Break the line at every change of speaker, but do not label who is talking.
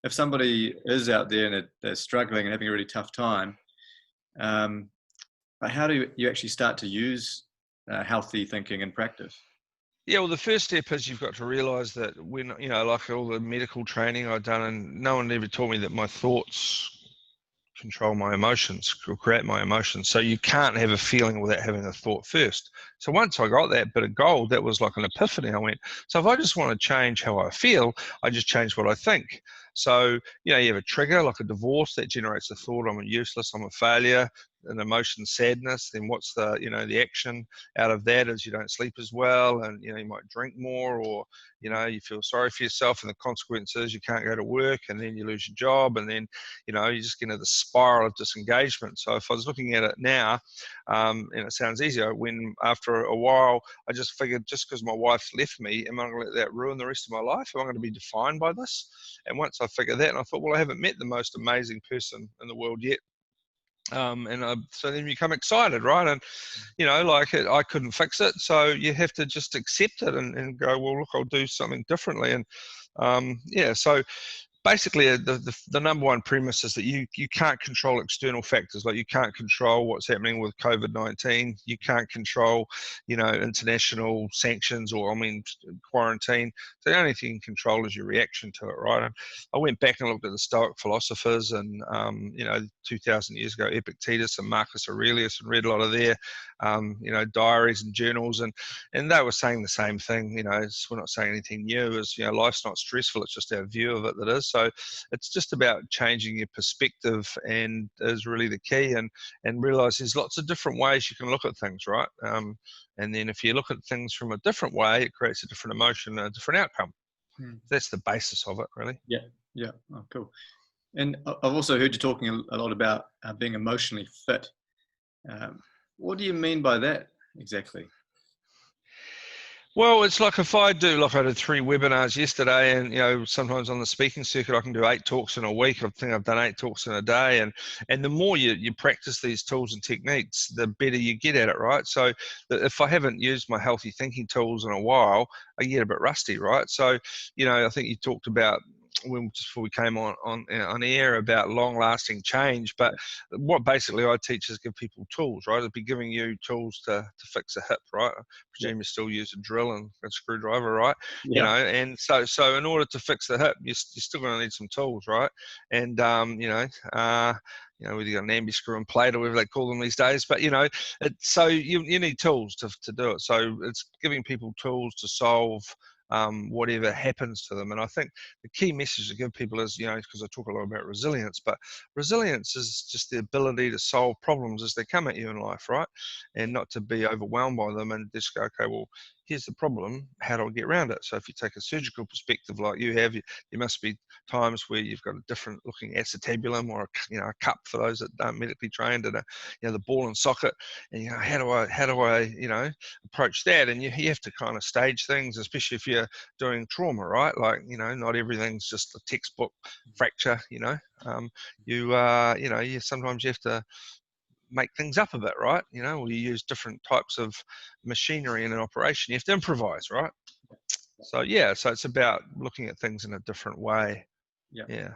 if somebody is out there and they're struggling and having a really tough time, um, how do you actually start to use healthy thinking in practice?
Yeah, well, the first step is you've got to realize that when, like all the medical training I've done, and no one ever taught me that my thoughts control my emotions, create my emotions. So you can't have a feeling without having a thought first. So once I got that bit of gold, that was like an epiphany. I went, so if I just want to change how I feel, I just change what I think. So, you have a trigger like a divorce that generates a thought, I'm useless, I'm a failure, an emotion, sadness. Then what's the action out of that is you don't sleep as well, and, you might drink more, or, you feel sorry for yourself, and the consequence is you can't go to work, and then you lose your job, and then, you just get into the spiral of disengagement. So if I was looking at it now, and it sounds easier, when after a while, I just figured, just because my wife's left me, am I going to let that ruin the rest of my life? Am I going to be defined by this? And once I figured that, and I thought, well, I haven't met the most amazing person in the world yet. So then you become excited, right? And, I couldn't fix it. So you have to just accept it and go, well, look, I'll do something differently. And so basically the number one premise is that you can't control external factors. Like, you can't control what's happening with COVID-19. You can't control, international sanctions, or, quarantine. So the only thing you can control is your reaction to it, right? And I went back and looked at the Stoic philosophers, and 2,000 years ago, Epictetus and Marcus Aurelius, and read a lot of their diaries and journals, and they were saying the same thing. We're not saying anything new. Life's not stressful, it's just our view of it that is. So it's just about changing your perspective, and is really the key, and realize there's lots of different ways you can look at things, right? And then if you look at things from a different way, it creates a different emotion and a different outcome. That's the basis of it, really.
Yeah. Oh, cool. And I've also heard you talking a lot about being emotionally fit. What do you mean by that exactly?
Well, it's like, if I did 3 webinars yesterday, and, sometimes on the speaking circuit, I can do 8 talks in a week. I think I've done 8 talks in a day. And the more you practice these tools and techniques, the better you get at it, right? So if I haven't used my healthy thinking tools in a while, I get a bit rusty, right? So, I think you talked about, just before we came on air, about long-lasting change. But what basically I teach is give people tools, right? I'd be giving you tools to fix a hip, right? I presume you still use a drill and a screwdriver, right?
Yeah.
And so in order to fix the hip, you're still going to need some tools, right? And whether you got an ambi screw and plate or whatever they call them these days, but so you need tools to do it. So it's giving people tools to solve whatever happens to them. And I think the key message to give people is, because I talk a lot about resilience, but resilience is just the ability to solve problems as they come at you in life, right? And not to be overwhelmed by them, and just go, okay, well, here's the problem, how do I get around it? So if you take a surgical perspective like you have, there must be times where you've got a different looking acetabulum, or a cup for those that aren't medically trained, and the ball and socket, and how do I approach that? And you have to kind of stage things, especially if you're doing trauma, right? Like, not everything's just a textbook fracture. You sometimes you have to make things up a bit, right? Or you use different types of machinery in an operation. You have to improvise, right? So so it's about looking at things in a different way.
Yeah.
Yeah.